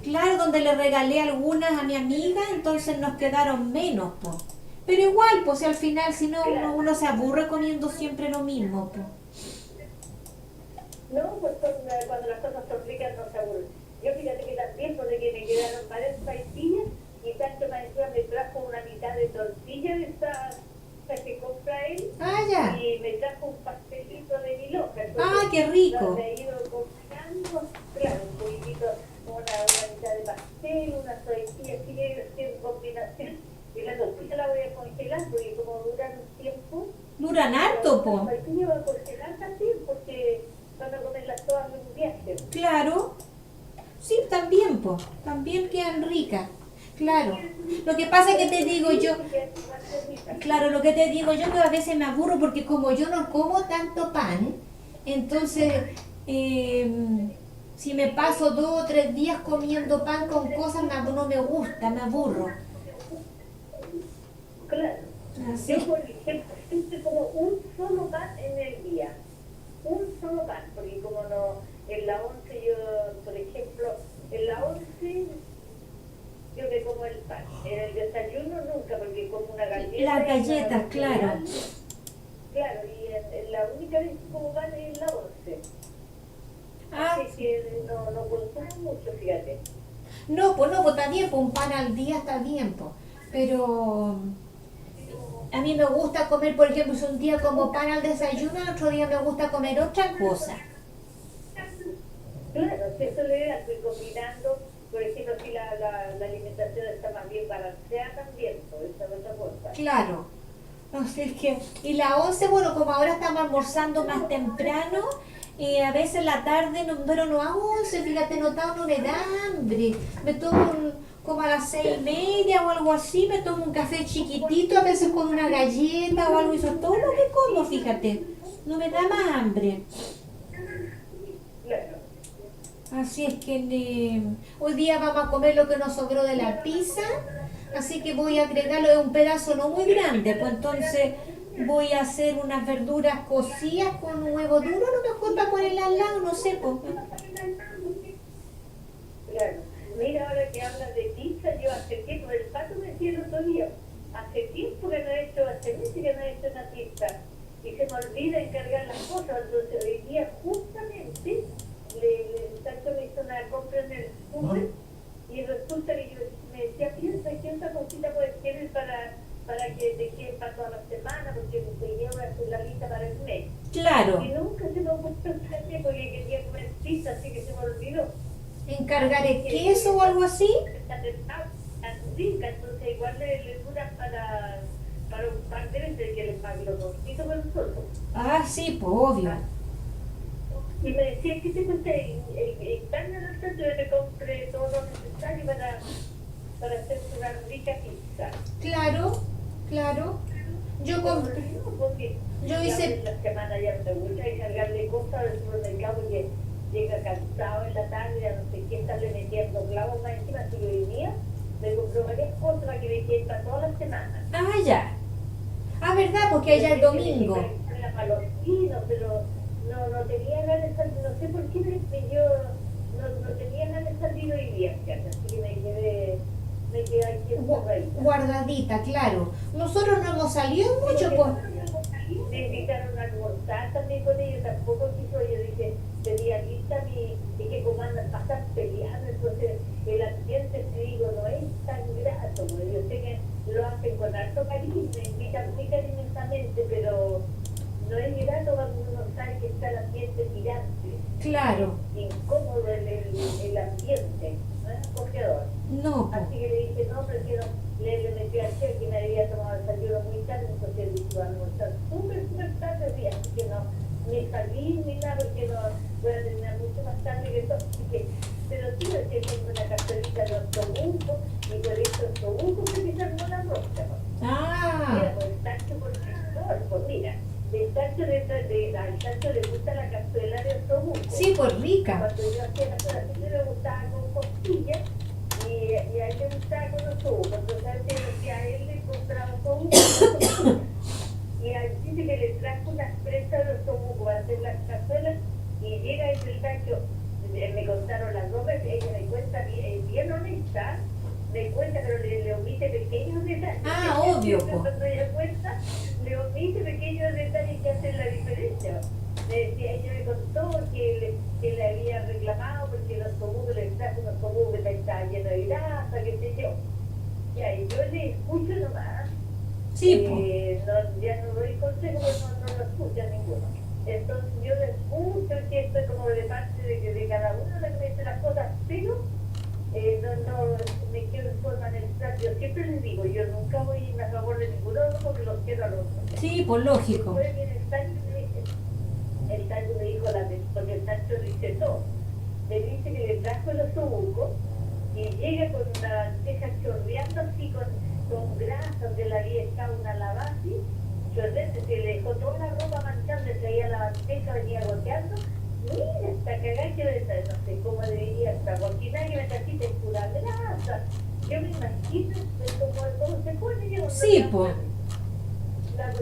Claro, donde le regalé algunas a mi amiga, entonces nos quedaron menos, po. Pero igual, pues si al final, si no, uno se aburre comiendo siempre lo mismo, po. No, pues cuando las cosas son ricas no se aburren. Yo fíjate que también, porque que me quedaron varias tortillas y tanto maestra me trajo una mitad de tortilla de esas que compra él. Ah, ya. Y me trajo un pastelito de mi loja. Ah, qué rico. Lo he ido comprando, claro, un poquitito, una mitad de pastel, una tortilla, así que en combinación. Y la tortilla la voy a congelar porque como duran un tiempo. Duran harto, po. La tortilla va a congelar también porque van a comerlas todas en un viaje. Claro. Sí, también, po. También quedan ricas. Claro. Lo que pasa es que te digo yo, claro, lo que te digo yo que a veces me aburro porque como yo no como tanto pan, entonces si me paso 2 o 3 días comiendo pan con cosas no me gusta, me aburro. Claro. Así. Yo, por ejemplo, siempre como un solo pan en el día. Un solo pan, porque como no, en la once yo, por ejemplo, en la once yo me como el pan. En el desayuno nunca, porque como una galleta. Las galletas, claro. Claro, y en la única vez que como pan es en la once. Ah, Así que no consumo mucho, fíjate. no, pues está bien, pues un pan al día está bien, pues. Pero a mí me gusta comer, por ejemplo, si un día como pan al desayuno, el otro día me gusta comer otra cosa. Claro, si eso le da, estoy combinando, por ejemplo, si la alimentación está más bien balanceada también, pues esa es otra cosa. Claro. No sé, es que... Y la 11, bueno, como ahora estamos almorzando más temprano, a veces en la tarde, pero no hago 11, fíjate, no me da hambre. Me tomo como a las 6:30 o algo así, me tomo un café chiquitito, a veces con una galleta o algo, y eso es todo lo que como, fíjate. No me da más hambre. Claro. Así es que hoy día vamos a comer lo que nos sobró de la pizza, así que voy a agregarle un pedazo no muy grande, pues entonces voy a hacer unas verduras cocidas con un huevo duro, a lo mejor para ponerla al lado, no sé, pues. Claro. Mira, ahora que hablas de pizza, yo hace tiempo, el pato me decía el otro día, hace tiempo que no he hecho, hace meses que no he hecho una pizza, y se me olvida encargar las cosas, entonces hoy día justamente el Sancho me hizo una compra en el súper, y resulta que yo me decía, piensa cosita puede ser para que te queden para toda la semana, porque te lleva la lista para el mes. Claro. Y nunca se me ocurrió porque quería comer pizza, así que se me olvidó. ¿Encargaré queso o algo así? Tan rica, entonces igual le duran para un par de veces que les pague los dositos con nosotros. Ah, sí, pues obvio. Y me decía, ¿qué te cuesta? En carne al centro yo te compré todo lo necesario para hacer una rica pizza. Claro, Claro. Yo compré. Porque Yo ya hice. en la semana ya me gusta cargarle cosas del supermercado porque llega cansado en la tarde, ya no sé qué, estarle metiendo clavos más encima, así que hoy día me compró varias cosas para que me queden para toda la semana. Ah, ya. Ah, ¿verdad? Porque allá el domingo. Pero no tenía ganas de salir, no sé por qué yo no tenía ganas de salir hoy día, fíjate, así que me quedé aquí encerradita. Guardadita, claro. Nosotros no hemos salido mucho, pues. Me invitaron a almorzar también con ellos, tampoco quiso, yo dije, tenía lista y que como andan pasan peleando, entonces el ambiente, te digo, no es tan grato, porque yo sé que lo hacen con harto cariño, me invitan muy cariñosamente, pero no es grato cuando uno sabe que está el ambiente tirante, Claro. incómodo el ambiente, no es acogedor. No, pues. Así que le dije, no, prefiero, le metí al chef que me había tomado el desayuno muy tarde, entonces le dije, va a almorzar súper tarde el día, así que no, ni salí ni nada, porque no voy a terminar mucho más tarde que eso, así que, pero sí, es que tengo una cartelita de osobuco, y por eso osobuco fue que se armó la rosca, ¿no? Ah, Mira, pues el tacho por favor, pues mira, el tacho al tacho le gusta la cazuela de osobuco. sí, pues rica. Cuando yo hacía la cazuela, a mí me gustaba con costillas, y a él le gustaba con los osobucos, entonces antes decía a él le compraba osobucos, y a él dice que le trajo unas presas de osobuco para hacer las cazuelas, y llega ese el tacho, me contaron las dos veces, ella me cuenta bien honesta, me cuenta, pero le omite pequeños detalles. Ah, obvio, po. Cuando ella cuenta, le omite pequeños detalles que hacen la diferencia. Ella me contó que le había reclamado porque los osobucos le trajo unos osobucos que estaban llenos de grasa, qué sé yo. Ya, y yo le escucho nomás. Sí, pues. Ya no doy consejo porque no lo escucha ninguno. Entonces yo le escucho que esto es como de parte de cada uno de que dice las cosas, pero no me quedo en forma en el plan. Yo siempre les digo, yo nunca voy a favor de ninguno porque los quiero a los otros. Sí, pues lógico. Después viene el Tacho me dijo porque el Tacho dice todo. Le dice que le trajo el osobuco y llega con una bandeja chorreando así con grasa, donde le había echado una lavada así, chorreando, se le dejó toda la ropa manchando, le traía la bandeja, venía goteando. Mira, esta cagada que no sé cómo debería estar, porque nadie me trajiste pura grasa. Yo me imagino cómo se pone. Yo Sí, pues.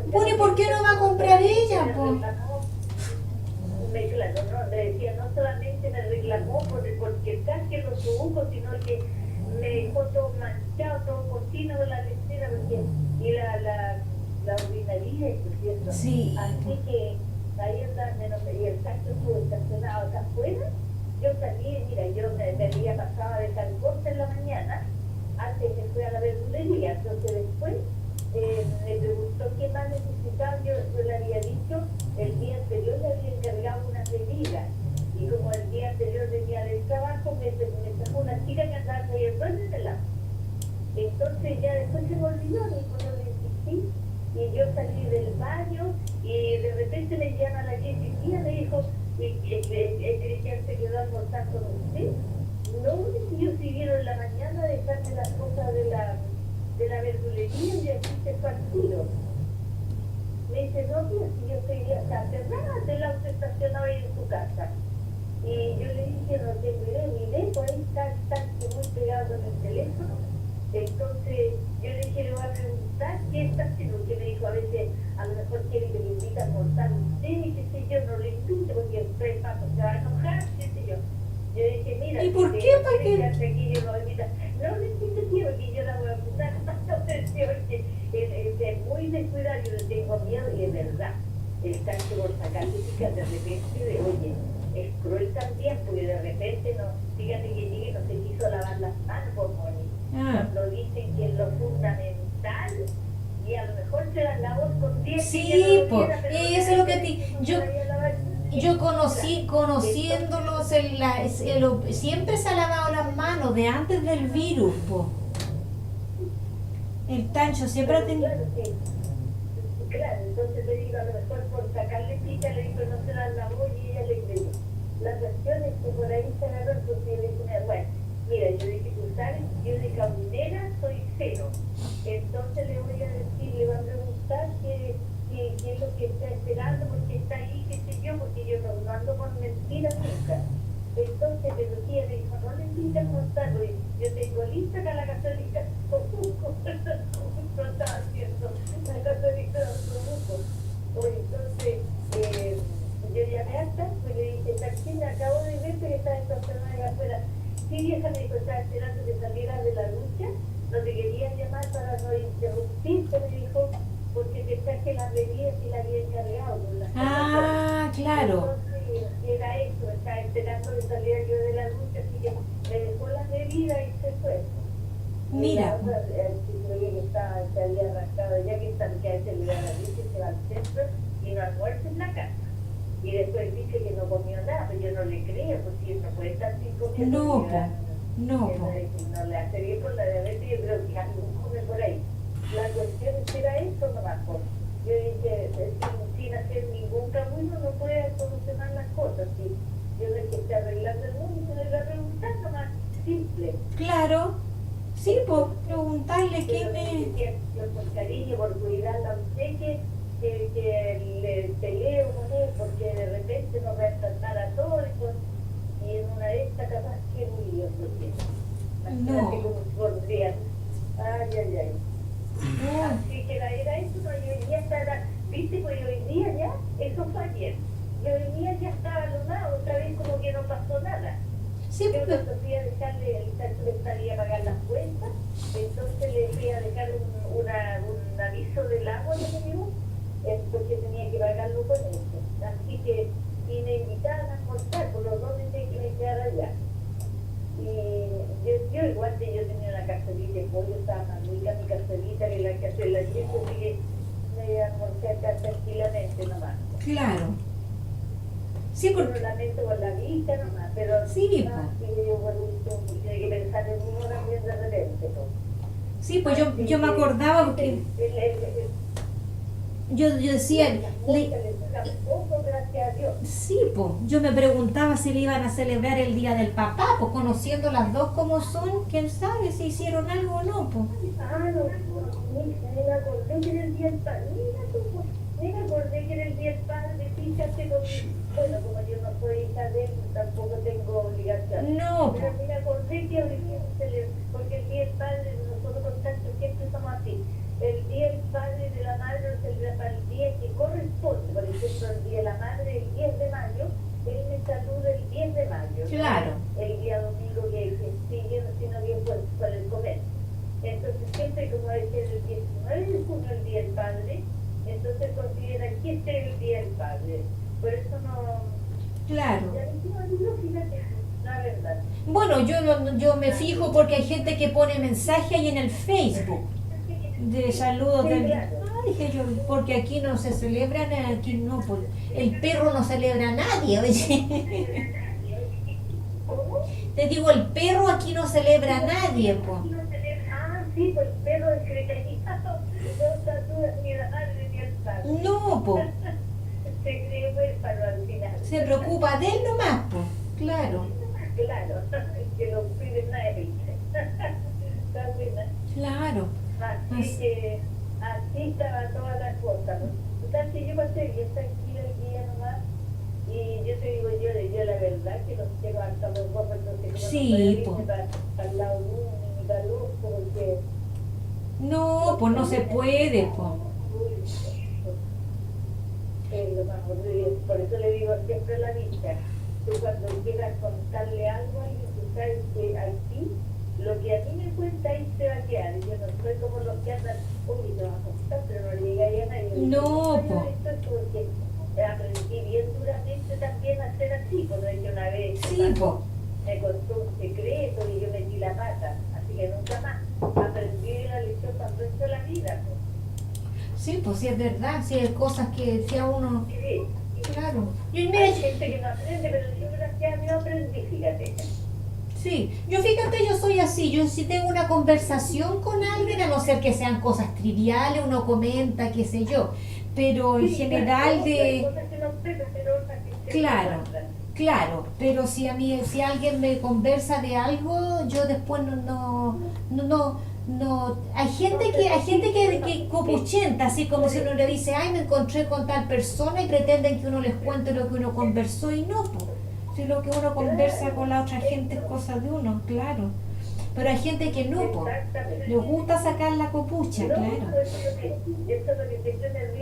Bueno, ¿y por qué no va a comprar ella, pues? Claro, no, le decía, no solamente me reclamó porque traje los osobucos, sino que me dejó todo manchado, todo cochino de la lecera, y la ordinaria, por cierto. Sí. Así que ahí andaba menos, y el tacho estuvo estacionado acá afuera. Yo salí, mira, yo me había pasado a dejar cosas en la mañana, antes que fui a la verdulería, entonces después me preguntó qué más necesitaba. Yo le había dicho, el día anterior le había encargado unas bebidas, y como el día anterior venía del trabajo, me sacó una chica que andaba trayendo en el auto. Entonces ya después se me olvidó, ni cuando le insistí, y yo salí del baño, y de repente me llama la Jessica, me dijo, Cristian se quedó a almorzar con usted. No, si yo siguieron en la mañana a dejarme las cosas de la verdulería y aquí se fue al tiro. Me dice, no, tía, si yo estoy acá cerrada del auto estacionado ahí en su casa. Y yo le dije, no tengo idea, miré, por ahí está muy pegado con el teléfono. Entonces yo le dije, le voy a preguntar qué está haciendo, porque me dijo, a veces a lo mejor quiere que le invite a almorzar usted, y qué sé yo, no le invito porque el tres pasos se va a enojar, qué sé yo. Yo dije, mira, ¿Y por qué? ¿Para qué? Aquí, yo no le invito, tío, que yo la voy a apuntar. Porque es muy descuidado, yo le tengo miedo, y es verdad, está por sacarle chicas de repente, oye, es cruel también, porque de repente, no, fíjate que llegue y no se quiso lavar las manos, por Moni. Cuando dicen que es lo fundamental, y a lo mejor se las lavó con 10. Sí, pues, eso es lo que yo conociéndolos, siempre se ha lavado las manos de antes del virus, pues. El Tancho siempre ha tenido... Claro, entonces le digo, a lo mejor por sacarle pica, le digo, no se las lavó, y ella le creyó. La cuestión es que por ahí se agarró, entonces le dije, bueno, mira, yo dije, tú sabes, yo de caminera soy cero. Entonces le voy a decir, le lo que está esperando, porque está ahí, qué sé yo, porque yo no ando con mentiras nunca. Entonces me decía, me dijo, no le invita a almorzar, porque yo tengo lista acá la católica, Sobuco, no estaba haciendo la católica de Sobuco. Entonces, yo llamé hasta, pues le dije, Tachina, acabo de ver que está estacionada allá afuera. Sí, vieja, me dijo, estaba esperando que salieras de la ducha, no te quería llamar para no interrumpirte, me dijo, porque pensás que las bebidas y la había encargado. Con las Ah, claro. Entonces, era eso, estaba esperando que saliera yo de la ducha, así que me dejó las bebidas y se fue. Mira. Y la otra, se veía que se había arrastrado, ya que está, que a veces le da la ducha y se va al centro y no almuerza en la casa. Y después dice que no comió nada, pero yo no le creo, porque él no puede estar sin comer. No, porque no, po. no le hace bien por la diabetes, yo creo que algo come por ahí. La cuestión es que era eso nomás, pues. Yo dije, sin hacer ningún camino no puede solucionar las cosas. Si yo no es que esté arreglando el mundo, se le va a preguntar nomás, simple. Claro. Sí, pues, preguntarle quién es. Yo por cariño, por cuidarla a usted, que le peleo con él, porque de repente nos va a enfermar a todos, y en una de estas capaz que muy Dios lo tiene. No. Como si volvían. Ay, ay, ay. No. Así que era eso, no, y hoy día estaba, viste, pues hoy día ya, eso fue ayer. Y hoy día ya estaba lunado, otra vez como que no pasó nada. Sí, Yo pues. cuando fui a dejarle, el tacho le salía a pagar las cuentas, entonces le fui a dejar un aviso del agua que me dio, porque tenía que pagarlo con eso. Así que, y me invitaban a almorzar, por los dos meses que me quedara allá. Y yo igual que yo tenía una cacerita de pollo, estaba más rica mi cacerita que la que hace la chica, así que me almorcé acá tranquilamente nomás. Claro. Sí, Yo porque. lo lamento por la vista nomás, pero Sí, no, po. así que yo por gusto, tiene que pensar en uno también de repente. Po. Sí, pues Así yo me que, acordaba porque yo decía, tampoco, gracias a Dios. sí, pues, yo me preguntaba si le iban a celebrar el Día del Papá, pues conociendo las dos como son, quién sabe si hicieron algo o no, pues. Ah, no, me acordé que era el día del padre. Mira tú, me acordé que era el día del padre. Fíjate, bueno, como yo no soy hija de él, tampoco tengo obligación. No, Pero pues. me acordé que hoy día se celebra, porque el día del padre, nosotros con tanto siempre somos así. El día del padre y de la madre lo celebra para el día que corresponde. Por ejemplo, el día de la madre, el 10 de mayo, él me saluda el 10 de mayo. Claro. ¿No? El día domingo que sigue, sino bien por el comer. Entonces siempre como es el 19 de junio el Día del Padre, entonces considera que este es el Día del Padre. Por eso no... Claro. Ya no, fíjate, la verdad. Bueno, yo me fijo porque hay gente que pone mensaje ahí en el Facebook de saludos Sí, del... claro. Ah, dije yo, porque aquí no se celebran, aquí no, pues, el perro no celebra a nadie, oye. ¿Cómo? Te digo, el perro aquí no celebra a nadie, pues. Ah, sí, pues el perro es cristianizado. No saluda ni a la madre ni al padre. No, pues, Se cree huérfano al final. se preocupa de él nomás, pues, claro, Claro, que lo piden a él. Está buena. claro. Así que así estaba toda la cosa. ¿No? Total que yo pasé bien tranquila el día nomás. Y yo te digo, yo la verdad que los quiero hasta los dos, entonces como Sí, no po. puedo irme al lado de uno ni para el otro, porque... No, pues no se puede, pues. Lo más horrible. Por eso le digo siempre a la vista, que cuando quieras contarle algo a alguien, tú sabes que aquí, lo que a mí me cuenta ahí se va a quedar. Yo no soy como los que andan, uy, te vas a contar, pero no le digáis a nadie. No, po. Esto es porque aprendí bien duramente también a ser así, cuando es que una vez Sí, pues. me contó un secreto y yo metí la pata, así que nunca más aprendí la lección para el resto de la vida. Pues. Sí, pues sí es verdad, sí hay cosas que si a uno... Sí. Claro. Yo, mira, Hay gente que no aprende, pero yo gracias a Dios aprendí, fíjate. sí, yo fíjate, yo soy así, yo si tengo una conversación con alguien, a no ser que sean cosas triviales, uno comenta, qué sé yo, pero en Sí, general claro, hay de... cosas que no sé, pero otras que se Claro. encuentran. Claro, pero si a mí, si alguien me conversa de algo, yo después no, hay gente que copuchenta, así como si uno le dice, ay, me encontré con tal persona y pretenden que uno les cuente lo que uno conversó y no, pues. Si lo que uno conversa con la otra gente es cosa de uno, claro. Pero hay gente que no, pues. Exactamente. Les gusta sacar la copucha, No, claro. eso es lo que estoy nerviosa.